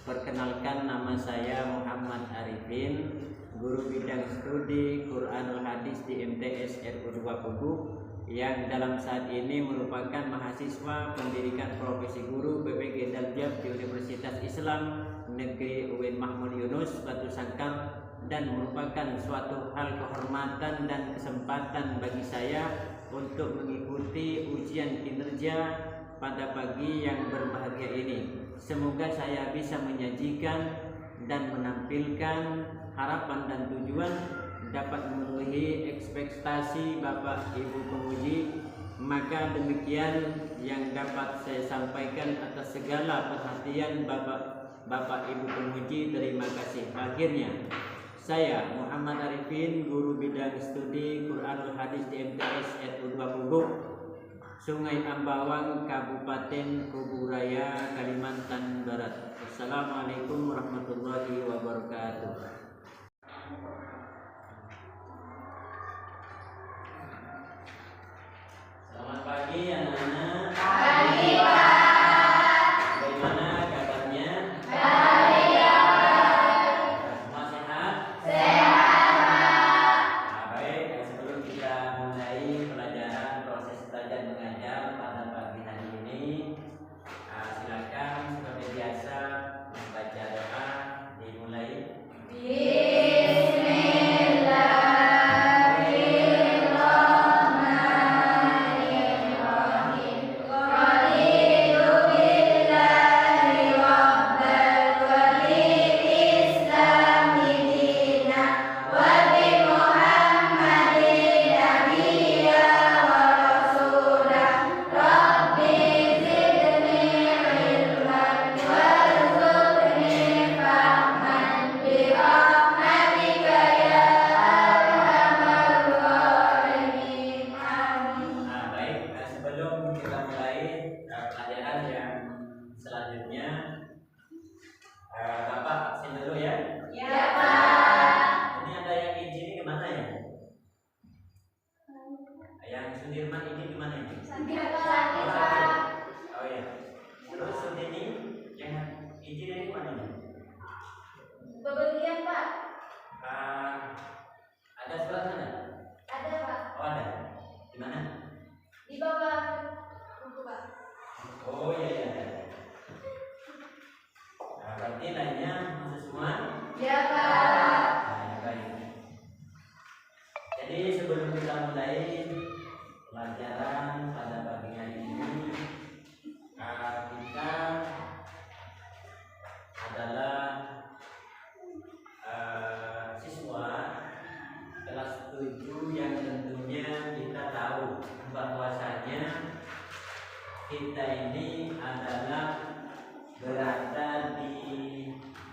Perkenalkan, nama saya Muhammad Arifin, guru bidang studi Quranul Hadis di MTS RU 20, yang dalam saat ini merupakan mahasiswa pendidikan profesi guru PPG Daljab di Universitas Islam Negeri UIN Mahmud Yunus Batu Sangkar, dan merupakan suatu hal kehormatan dan kesempatan bagi saya untuk mengikuti ujian kinerja pada pagi yang berbahagia ini. Semoga saya bisa menyajikan dan menampilkan harapan dan tujuan dapat memenuhi ekspektasi Bapak Ibu penguji. Maka demikian yang dapat saya sampaikan atas segala perhatian Bapak Ibu penguji. Terima kasih. Akhirnya, saya Muhammad Arifin, guru bidang studi Quranul Hadis di MTS RU 20, Sungai Ambawang, Kabupaten Kuburaya, Kalimantan Barat. Assalamualaikum warahmatullahi wabarakatuh. Selamat pagi anak-anak. Pagi, Pak. Bagaimana kabarnya? Baik, Pak. Semua sehat? Sehat, Pak. Baik, sebelum kita mulai pelajaran proses belajar mengajar pada pagi hari ini, silakan seperti biasa membaca doa. Dimulai. Bepergian, Pak. Ada surat mana? Ada, Pak. Oh, ada. Di mana? Di bawah buku, Pak. Oh iya iya. Nah, berarti lainnya masuk semua? Ya, Pak. Nah, baik. Jadi sebelum kita mulai pelajaran pada pagi hari ini, kita adalah siswa kelas 7 yang tentunya kita tahu bahwasanya kita ini adalah berada di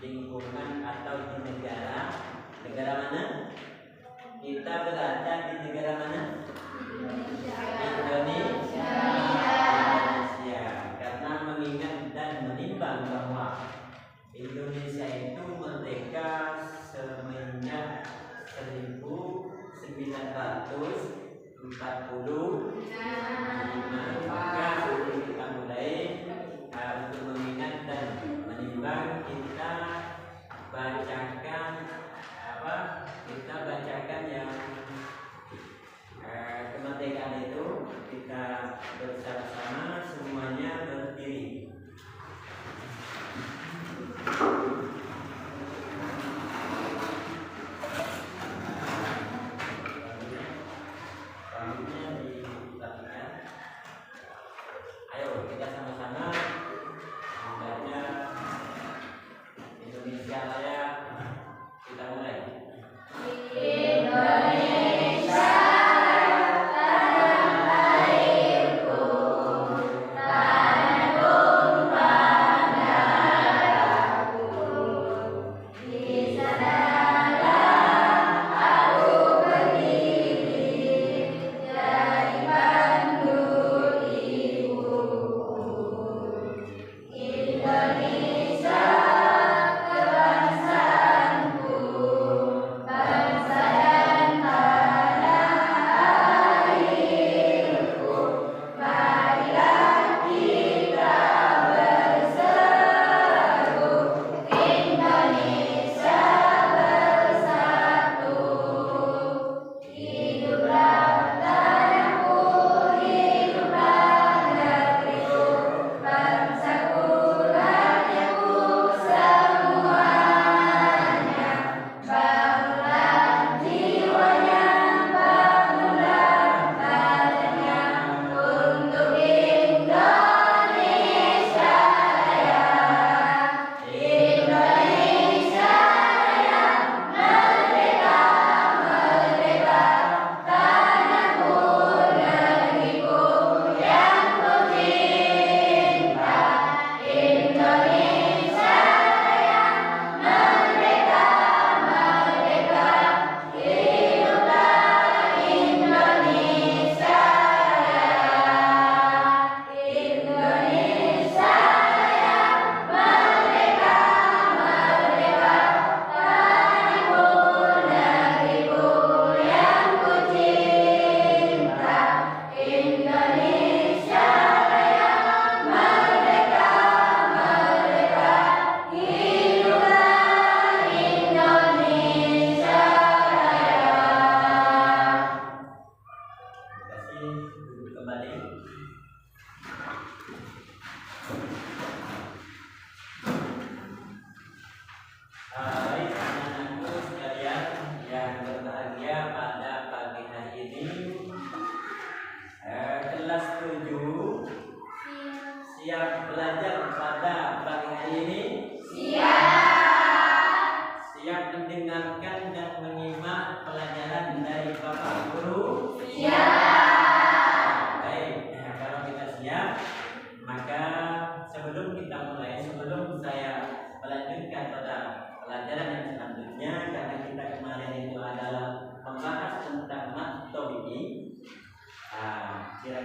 lingkungan atau di negara mana? Kita berada di negara mana? Indonesia. Karena mengingat dan menimbang bahwa Indonesia itu merdeka semenjak 1945. Maka sebelum kita mulai untuk mengingat dan menimbang, kita bacakan yang kemerdekaan itu. Kita bersama-sama semuanya berdiri. Ayo kita sama-sama membaca Indonesia Raya. Kita mulai. Indonesia, tanah airku, tanah tumpah darahku. Di sanalah aku berdiri dari panggul ibuku. Indonesia, kebangsaanku.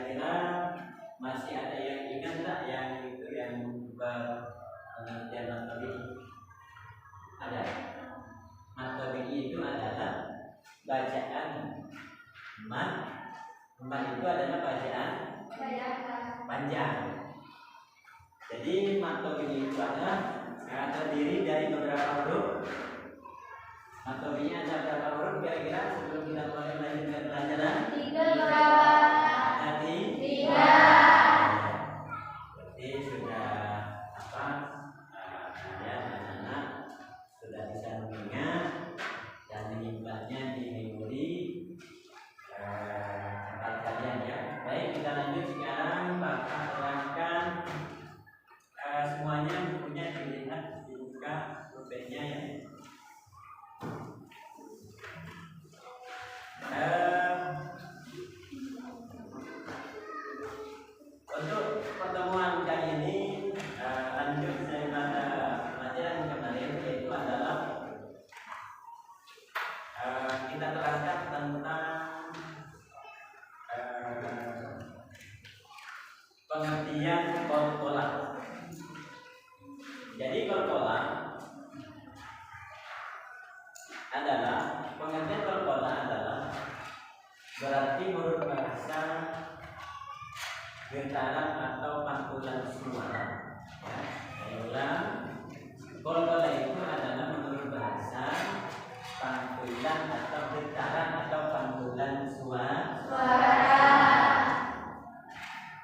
Kira-kira masih ada yang ingat tak yang itu yang pengertian matobik? Ada. Matobik itu adalah bacaan mat. Mat itu adalah bacaan panjang. Jadi matobik itu adalah terdiri dari beberapa huruf. Matobiknya ada berapa huruf kira-kira sebelum kita mulai melanjutkan pelajaran? 3. Tadi 3. Berarti sudah kalian anak-anak sudah bisa mengingat dan menyimpannya di memori tempat kalian ya. Baik, kita lanjut sekarang. Bapak terangkan semuanya bukunya dilihat, dibuka pulpennya ya. Untuk pertemuan kali ini lanjut daripada pelajaran kemarin, yaitu adalah kita terangkan tentang pengertian kolkola. Jadi kolkola adalah pengertian kolkola adalah berarti huruf bahasa getaran atau pantulan suara. Ya, saya ulang. Kolkola itu adalah menurut bahasa pantulan atau getaran atau pantulan suara.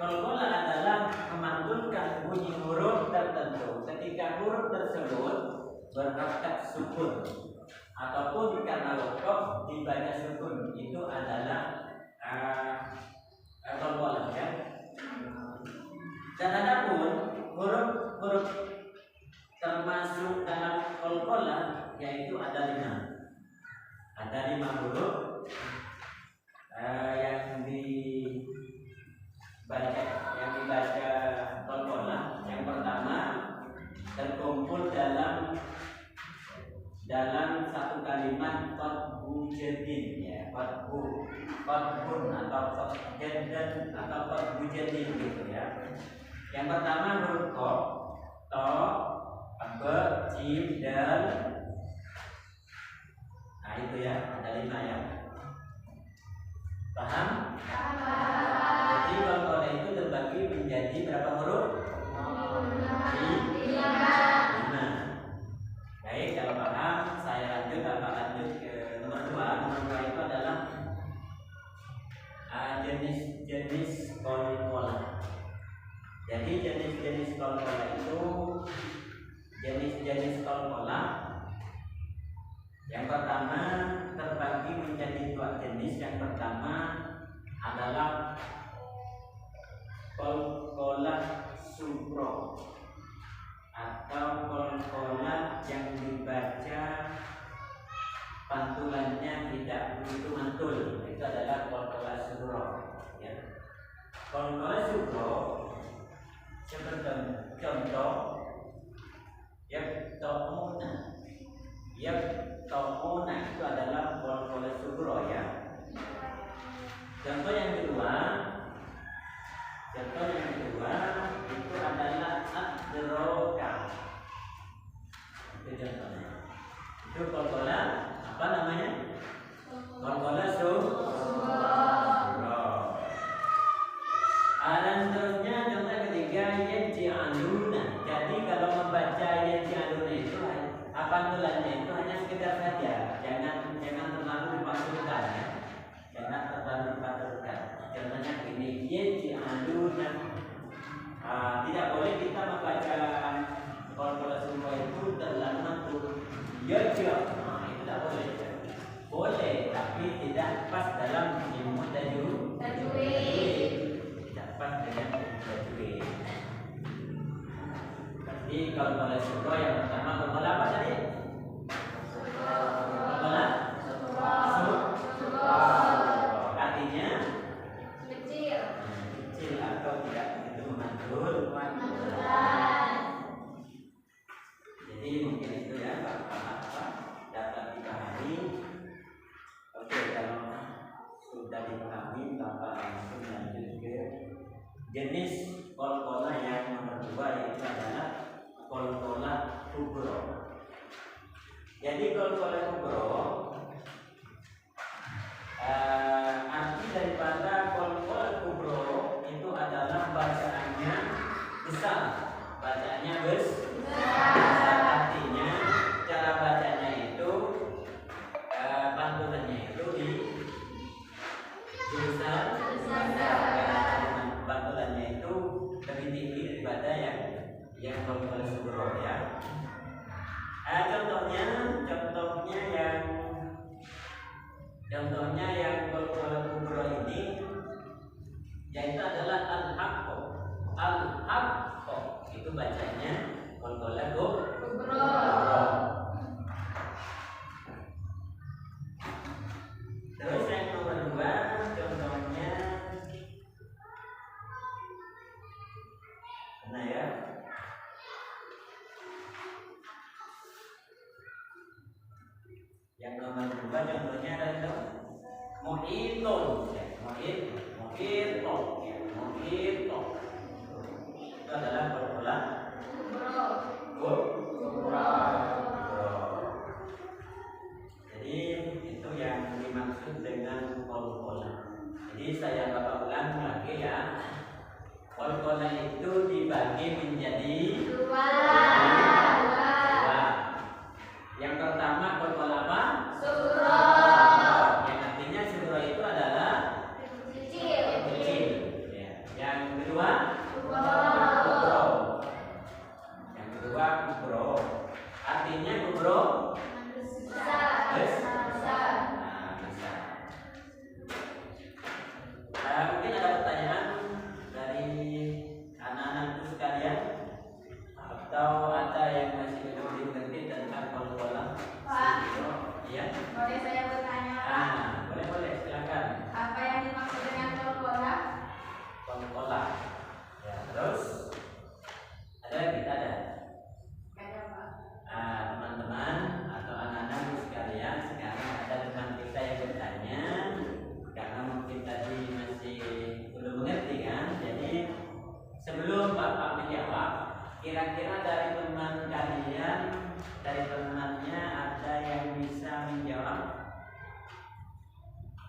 Kolkola adalah memantulkan bunyi huruf tertentu ketika huruf tersebut berharokat sukun ataupun karena wakof dibaca sukun, itu adalah kolkola ya. Dan adapun huruf-huruf termasuk dalam kolkola yaitu ada 5. Ada 5 huruf yang dibaca kolkola. Yang pertama terkumpul dalam satu kalimat qadbu jadin ya, qadbun atau qadjan atau qadbu jadin gitu ya. Yang pertama huruf qaf, ta, ba, jim, dal. Nah itu ya, ada 5 ya. Paham? Jadi kolkola itu terbagi menjadi berapa huruf? 5. Baik, kalau paham, saya lanjut ke nomor 2. Nomor 2 itu adalah jenis-jenis kolkola. Jadi jenis-jenis kolkola itu jenis-jenis kolkola. Yang pertama terbagi menjadi 2 jenis. Yang pertama adalah kolkola supro atau kolkola yang dibaca pantulannya tidak begitu mantul. Itu adalah kolkola supro ya. Kolkola supro seperti contoh yaktomuna itu adalah kolkola supro ya. Contoh yang kedua itu adalah adroka. Itu contohnya. Itu kolkola apa namanya? Kolkola supro. Dan terusnya contoh ketiga yaj'aluna. Jadi kalau membaca yaj'aluna itu pantulannya itu hanya sekedar saja, jangan terlalu dipantulkan ya. Jangan terlalu dipantulkan. Contohnya ini yaj'aluna. Tidak boleh kita membaca kolkola semua itu terlalu mantul. Nah, itu tidak boleh. Boleh, tapi tidak pas dalam ilmu tajwid. Tidak pas dengan tajwid. Berarti kolkola semua yang pertama kolkola apa tadi? Kolkola supro. Artinya kecil atau tidak begitu mantul. Jadi mungkin itu ya apa dapat dipahami. Oke, kalau sudah dipahami Bapak langsung lanjut ke jenis kol-kola yang nomor 2 yaitu adalah kol-kola kubro. Jadi kol-kola kubro, arti daripada kol-kola kubro itu adalah bacaannya besar, bacaannya besar. Artinya cara bacanya itu pantulannya itu di besar. Pantulannya itu lebih tinggi daripada yang kol-kola kubro ya. Contohnya yang kol-kola kubro ini yaitu adalah al-haqqo. Al-haqqo itu bacanya kol-kola kubro. Terus yang nomor 2 contohnya mana ya? Yang nomor 2 contohnya adalah muhitun ya, muhito ya, muhito. Itu adalah kol-kola kubro. Jadi itu yang dimaksud dengan kol-kola. Jadi saya bapak ulang lagi ya. Kol-kola itu dibagi menjadi dua. Yang pertama kol-kola apa? Suro. Yang artinya suro itu adalah kecil. Ya. Yang kedua kubro. Yang kedua kubro. Artinya kubro besar. Mungkin ada pertanyaan dari anak-anakku sekalian atau ada yang masih belum mengerti tentang kol-kola? Pak, iya. boleh saya bertanya? Boleh silakan. Apa yang dimaksud dengan kol-kola? Kol-kola. Ya, terus ada lagi ada. Ada Pak. Teman-teman atau anak-anak sekalian, sekarang ada teman kita yang bertanya karena mungkin tadi masih belum mengerti kan. Jadi sebelum Bapak menjawab, kira-kira dari teman kalian, dari temannya ada yang bisa menjawab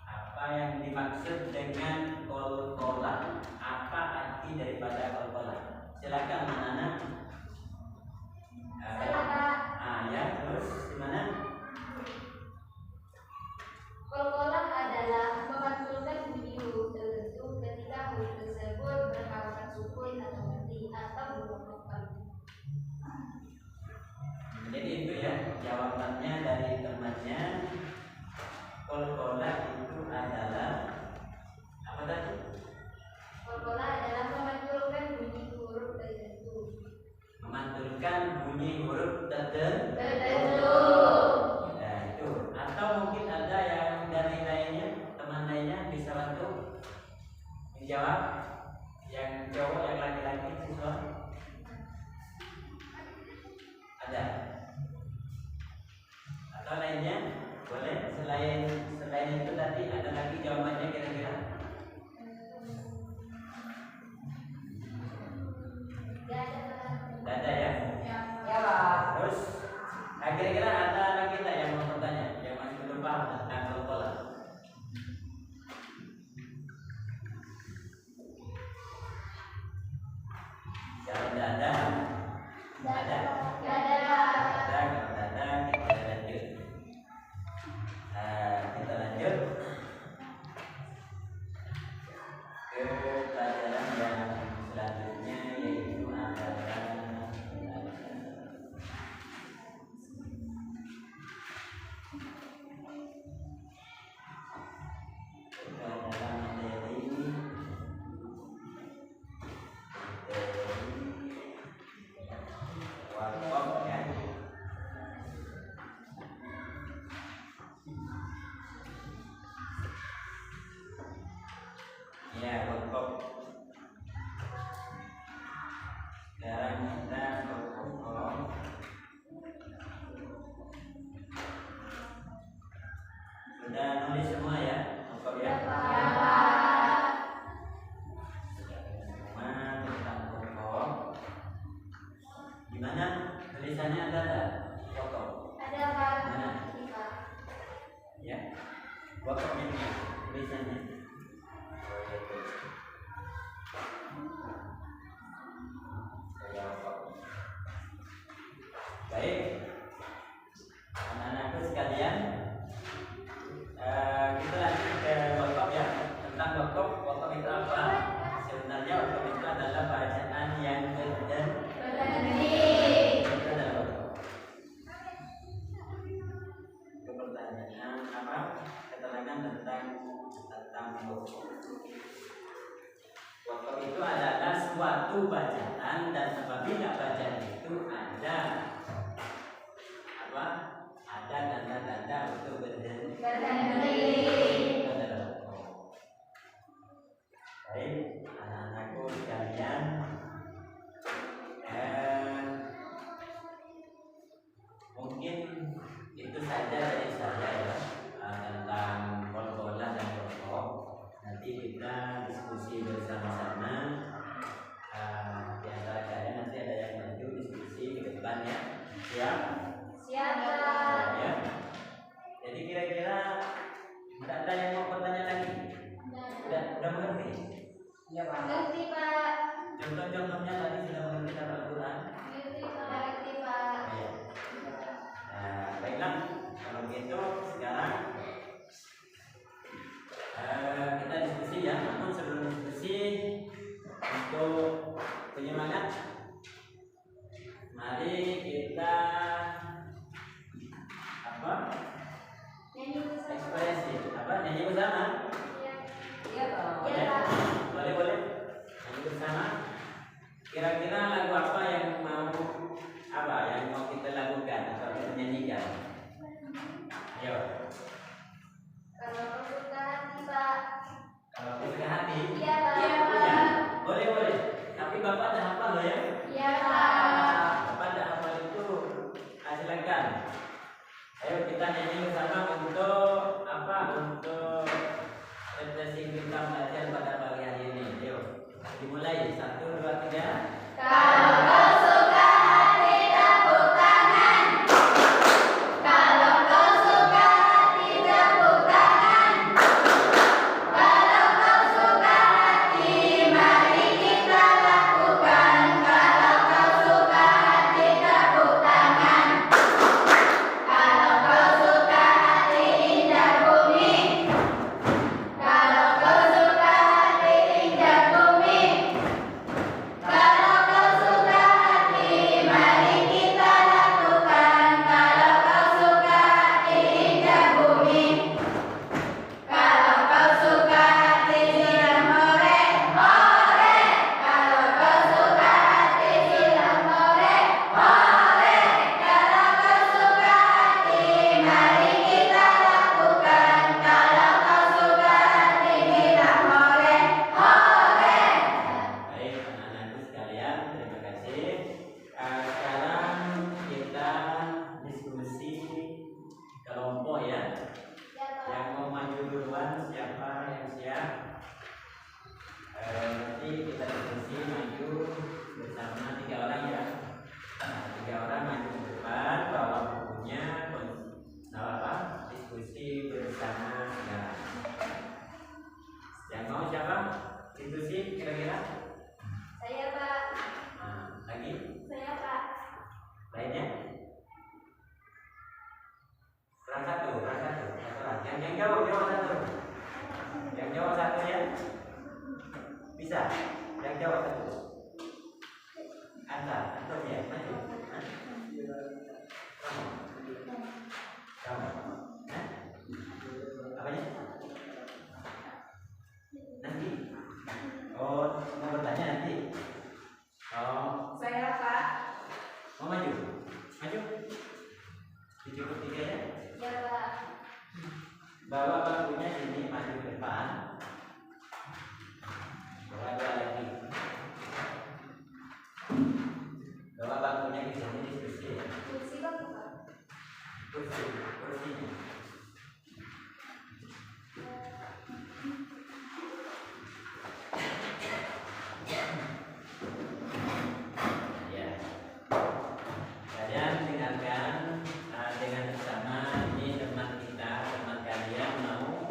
apa yang dimaksud dengan kol-kola? Apa arti daripada kol-kola? Silakan anak-anak. Ya, terus gimana? Kol-kola adalah memantulkan bunyi huruf tertentu ketika huruf tersebut berharokat sukun atau mati atau berharokat. Jadi itu ya jawabannya dari temannya. Kol-kola itu adalah apa tadi? Kol-kola adalah memantulkan bunyi huruf tertentu. Memantulkan bunyi huruf tertentu. Nah, itu. Atau mungkin ada yang dari lainnya, teman lainnya bisa bantu menjawab. Yang cowok, yang laki-laki siswa ada? Atau lainnya boleh? Selain itu tadi ada lagi jawabannya kira-kira? Tidak ada ya? Ya Pak. Terus kira-kira ada lagi tak yang mau bertanya, yang masih belum paham tentang kol-kola? Kalau tidak ada, kita lanjut ke pelajaran yang selanjutnya, yaitu adalah warkop ya. Ya, warkop. Sekarang kita warkop. Sudah nulis semua ya, warkop ya? Ya Pak. Semua Wakafnya tulisannya. Baik, anak-anakku sekalian, kita lanjut ke wakaf ya. Tentang wakaf, wakaf itu apa? Sebenarnya wakaf itu adalah bacaan yang berhenti. Itu adalah wakaf. Pertanyaan apa? Keterangan tentang wakaf. Wakaf itu adalah suatu bacaan dan apabila bacaan itu ada apa? Ada tanda-tanda untuk berhenti. Itu adalah wakaf. Baik, anak-anakku sekalian, mungkin itu saja dari saya ya tentang bola dan wakaf. Nanti kita diskusi bersama-sama. Di antara kalian nanti ada yang maju diskusi ke depan ya. Siap? Siap. Ya. Jadi kira-kira tidak ada yang mau bertanya lagi? Udah mengerti? Iya Pak. Ngerti Pak. Contoh-contohnya tadi sudah mengerti dalam Al-Quran? Ngerti Pak. Ngerti Pak. Iya. Nah, baiklah. Kalau gitu sekarang kita diskusi ya. Namun sebelum diskusi, untuk penyemangat, mari kita apa? Nyanyi bersama. Ekspresi apa? Nyanyi bersama. Iya Pak. Boleh? Iya Pak. Boleh. Nyanyi bersama. Kira-kira lagu apa yang mau kita lakukan atau kita nyanyikan? Ayo. Kalau kau suka hati Pak. Kalau suka hati. Iya Pak. Ya. Boleh. Tapi Bapak dah hafal loh ya. Iya Pak. Bapak dah hafal itu. Silakan. Ayo kita nyanyi bersama untuk apa? Untuk refleksi kita belajar pada pagi hari ini. Ayo. Dimulai 1, 2, 3. Kalau kau suka hati tepuk tangan. Kalau kau suka hati tepuk tangan. Kalau kau suka hati mari kita lakukan. Kalau kau suka hati tepuk tangan. Kalau kau suka hati indah bumi. Kalau kau suka hati indah bumi. Kalau kau suka hati mari kita lakukan. Kalau kau suka hati indah bumi. Kalau kau suka hati silam hore, hore. Kalau kau suka hati silam hore, hore. Kalau kau suka hati mari kita lakukan. Kalau kau suka hati silam hore, hore. Baik anak-anakku sekalian, terima kasih. Sekarang kita diskusi kelompok ya. Yang mau maju duluan siapa yang siap? Nanti kita diskusi maju bersama 3 orang ya. Nah, 3 orang maju ke depan, bawa bukunya, diskusi bersama sekarang. Yang mau siapa? Diskusi kira-kira? Saya Pak. Nah, lagi Saya Pak. lainnya? Orang satu. Yang jawab satu. Yang jawab satu ya. Bisa. Yang jawab satu. Antum ya, maju. Hah? Kamu. Hah? Apanya? Nanti. Oh, mau bertanya nanti. Oh, Saya Pak. mau maju. Cukup 3 ya. Ya Pak. Bawa bangkunya sini, maju ke depan. Bawa 2 lagi. Bawa bangkunya ke sini, diskusi. Kursi Pak. Kursinya. Ya. Kalian dengarkan dengan bersama. Ini teman kalian mau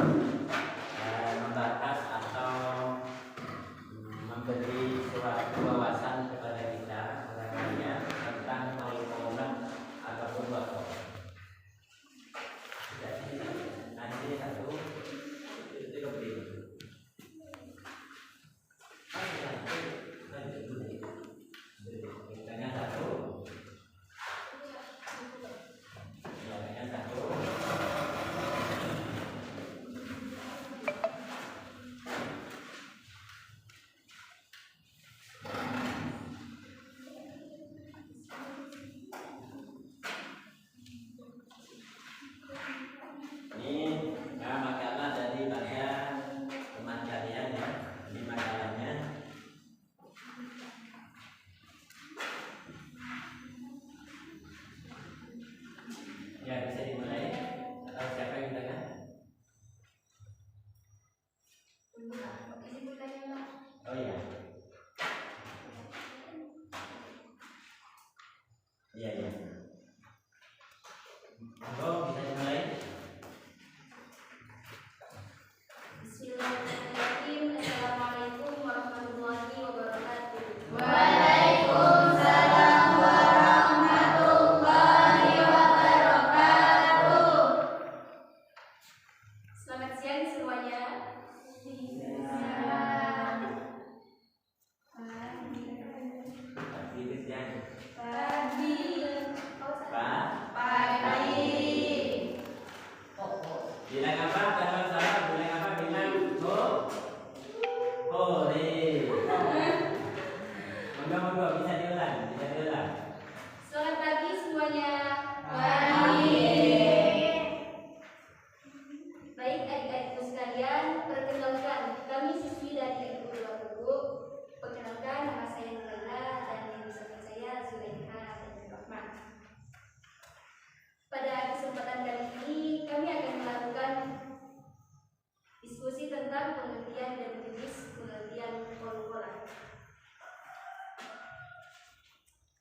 tentang pengertian dan jenis pengertian kol-kolah.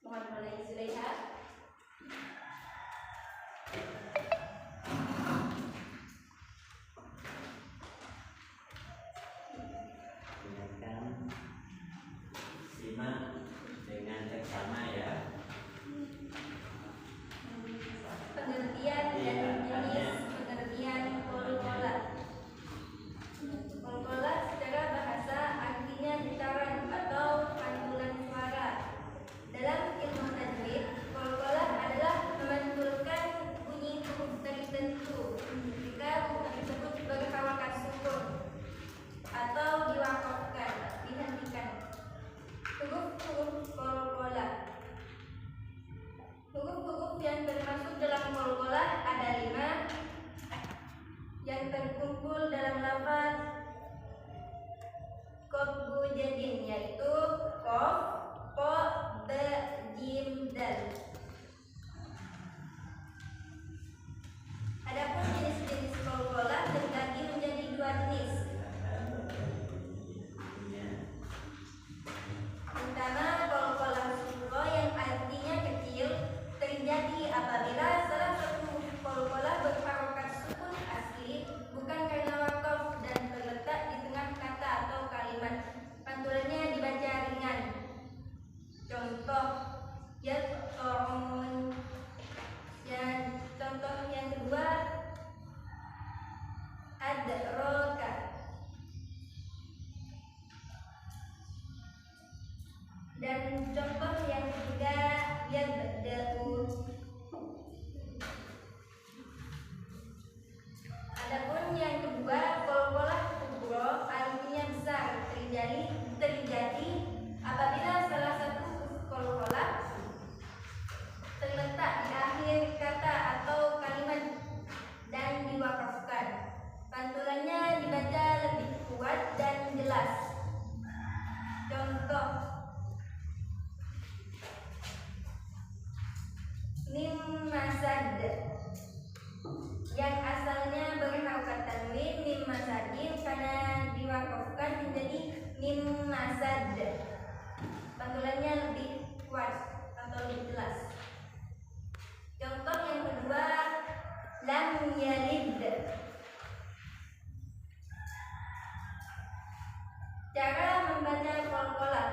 Mohon mulai Zulaiha. Simak dengan seksama ya. Pengertian dan jenis pengertian kol-kolah. Kol-kolah secara bahasa artinya getaran atau pantulan suara. Dalam ilmu tajwid, kol-kolah adalah memantulkan bunyi huruf tertentu ketika huruf tersebut berharokat sukun atau diwakafkan, dihentikan. Huruf-huruf kol-kolah. Huruf-huruf yang termasuk dalam kol-kolah ada 5 yang terkumpul dalam lafaz qaf jadin, yaitu qaf, qa, ba, jim, dal. Adapun jenis-jenis kol-kolah terbagi menjadi 2 jenis. Pertama, kol-kolah sukro yang artinya kecil, terjadi apabila salah satu huruf kol-kolah berharokat sukun asli bukan karena wakaf dan terletak di tengah kata atau kalimat. Pantulannya dibaca ringan. Contoh yat'amun. Contoh yang kedua adraka. Dan contoh yang ketiga yabda'u. Adapun yang kedua, kol-kolah kubro artinya besar, terjadi apabila salah satu huruf kol-kolah terletak di akhir kata atau kalimat dan diwakafkan. Pantulannya dibaca lebih kuat dan jelas. Contoh mim masad yang asalnya berharokat tanwin mim masadin karena diwakafkan menjadi mim masad. Pantulannya lebih kuat atau lebih jelas. Contoh yang kedua lam yalid. Cara membaca kol-kolah.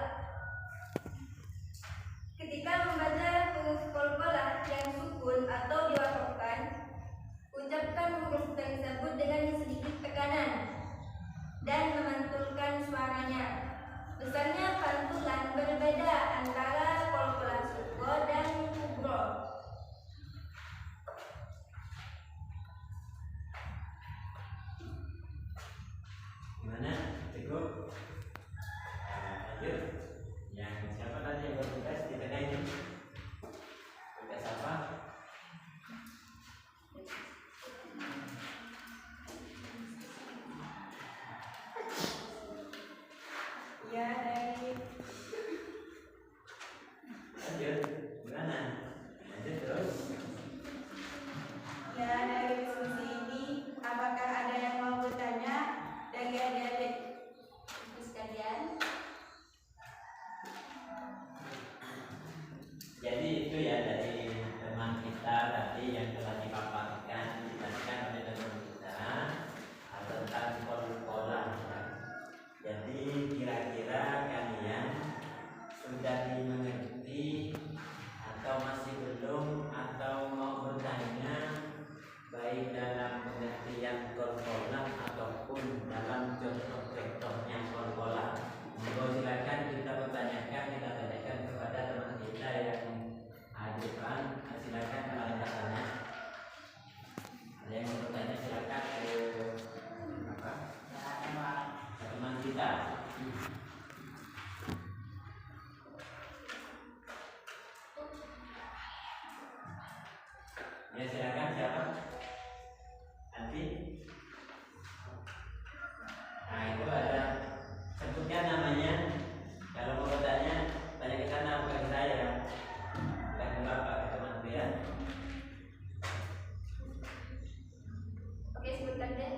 Ketika membaca huruf kol-kolah yang sukun atau diwakafkan, ucapkan huruf tersebut dengan sedikit tekanan dan memantulkan suaranya. Besarnya pantulan berbeda antara kol-kolah sukro dan kubro. Gimana? Cukup? Lanjut. Yang siapa tadi yang bertugas di tengah ini? Tugas apa? Ya, dari Lanjut. Gimana? Lanjut terus. ya dari diskusi ini, apakah ada yang mau bertanya dari adik-adik sekalian? Jadi itu ya dari teman kita tadi yang telah dipaparkan dijelaskan oleh teman kita tentang kol-kolah. Jadi kira-kira kalian sudah dimengerti atau masih belum atau mau bertanya baik dalam pengertian kol-kolah ataupun dalam contoh-contohnya kol-kolah? Monggo silakan kita tanyakan kepada teman kita yang hadirkan. Silakan kalau ada tanya. Ada yang mau bertanya silakan ke teman kita. Ya silakan siapa? Nanti. Nah itu ada sebutkan namanya. Kalau mau bertanya tanya ke sana bukan ke saya, bukan ke bapak, ke teman ya. Oke, sebutkan deh.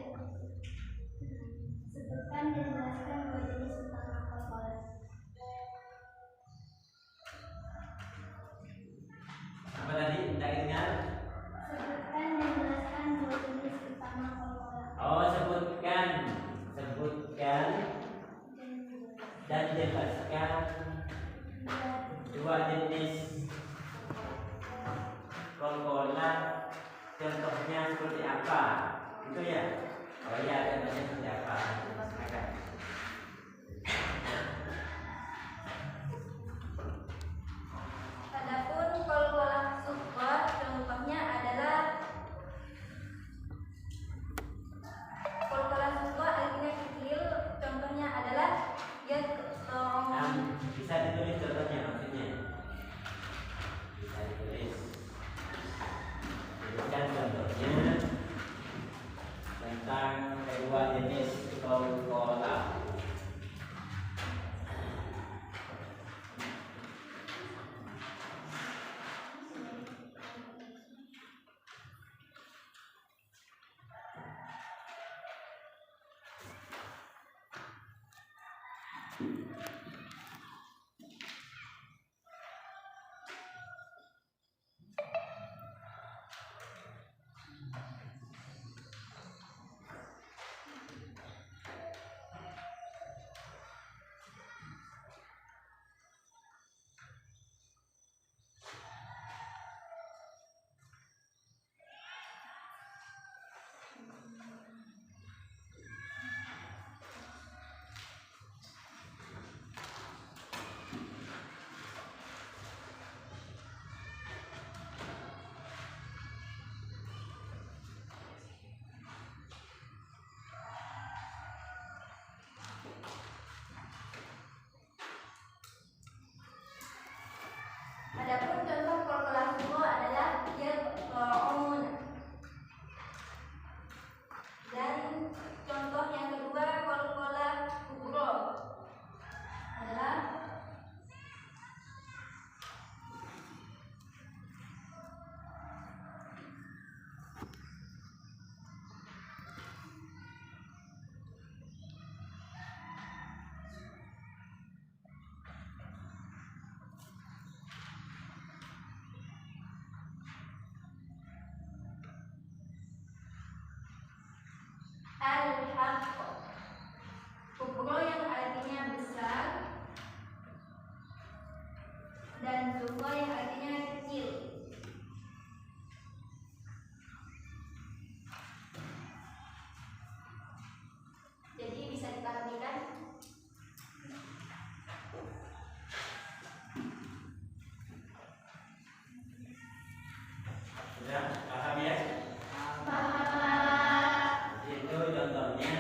contohnya seperti apa? Itu ya. Oh iya, contohnya seperti apa? Silakan. Adapun qalqalah sughra contohnya adalah qalqalah sughra artinya kecil, contohnya adalah Bisa ditulis contohnya maksudnya. Bisa ditulis. Berikan contohnya tentang kedua jenis qalqalah. Adapun contoh qalqalah sughra adalah yad'un. Dan contoh yang kedua qalqalah kubra adalah al-haqq. Kubra yang artinya besar dan sughra yang artinya kecil. Jadi bisa diperhatikan. Sudah paham ya? Itu contohnya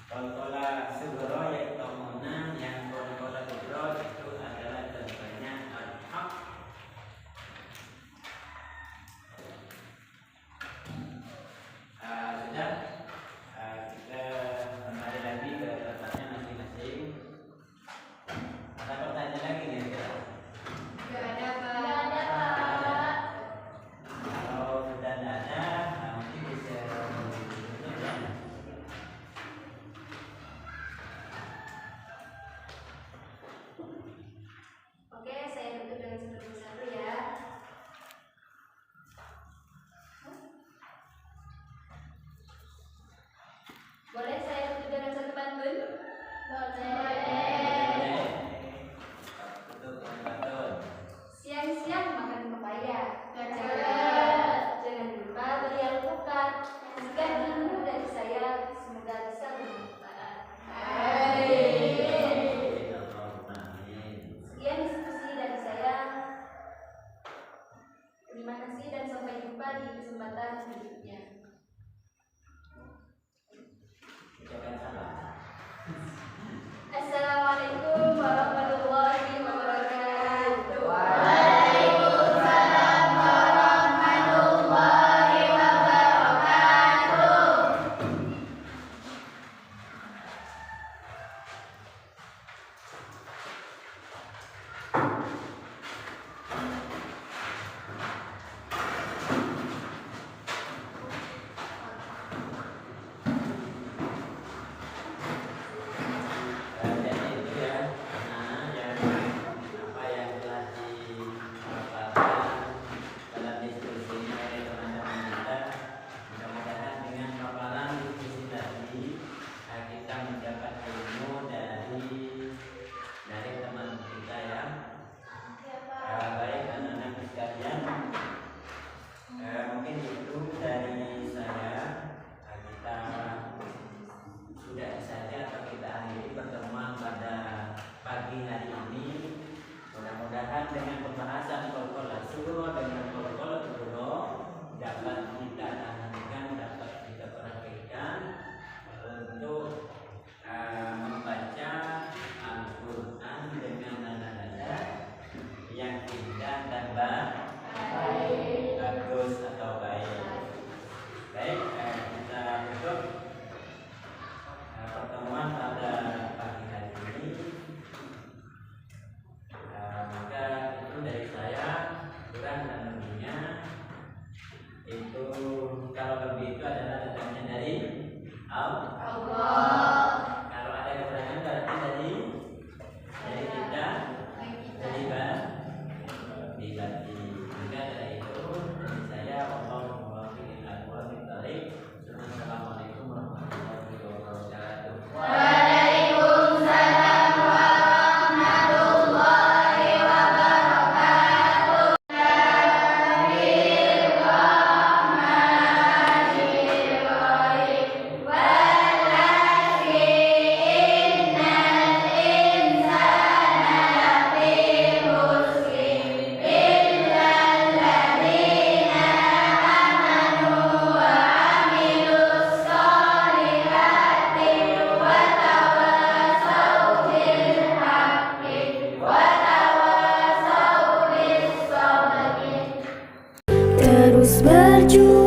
qalqalah sughra yaitu tomona, yang qalqalah kubra itu adalah contohnya al-haq. Sudah, kita kembali lagi ke tempatnya masing-masing. Ada pertanyaan lagi nih kira? Gak ada, Pak. Kalau sudah tidak ada, mungkin bisa tutup ya. Oke, saya tutup dengan seperti satu ya. Boleh saya tutup dengan satu pantun? Boleh. Tutup dengan pantun. Siang-siang makan pepaya. Cakep. Jangan lupa beli alpukat. Sekian dulu dari saya. Semoga bisa bermanfaat. Sekian diskusi dari saya. Terima kasih dan sampai jumpa di kesempatan berikutnya. Ucapkan salam. Assalamualaikum warahmatullahi wabarakatuh. Waalaikumsalam warahmatullahi wabarakatuh. Itu kalau lebih itu adalah datangnya dari Allah. Kalau ada kekurangan berarti dari kita, dari berarti. Maka dari itu dari saya wallahu muwaffiq ila aqwamit thoriq. Assalamualaikum warahmatullahi wabarakatuh. Waalaikumsalam warahmatullahi wabarakatuh. Bismillahirrahmanirrahim. Wal'asri innal insana lafi khusrin illa alladzina amanu wa 'amilus sholihati wa tawasaw bil haqqi wa tawasaw bis sabri. Terus berjuang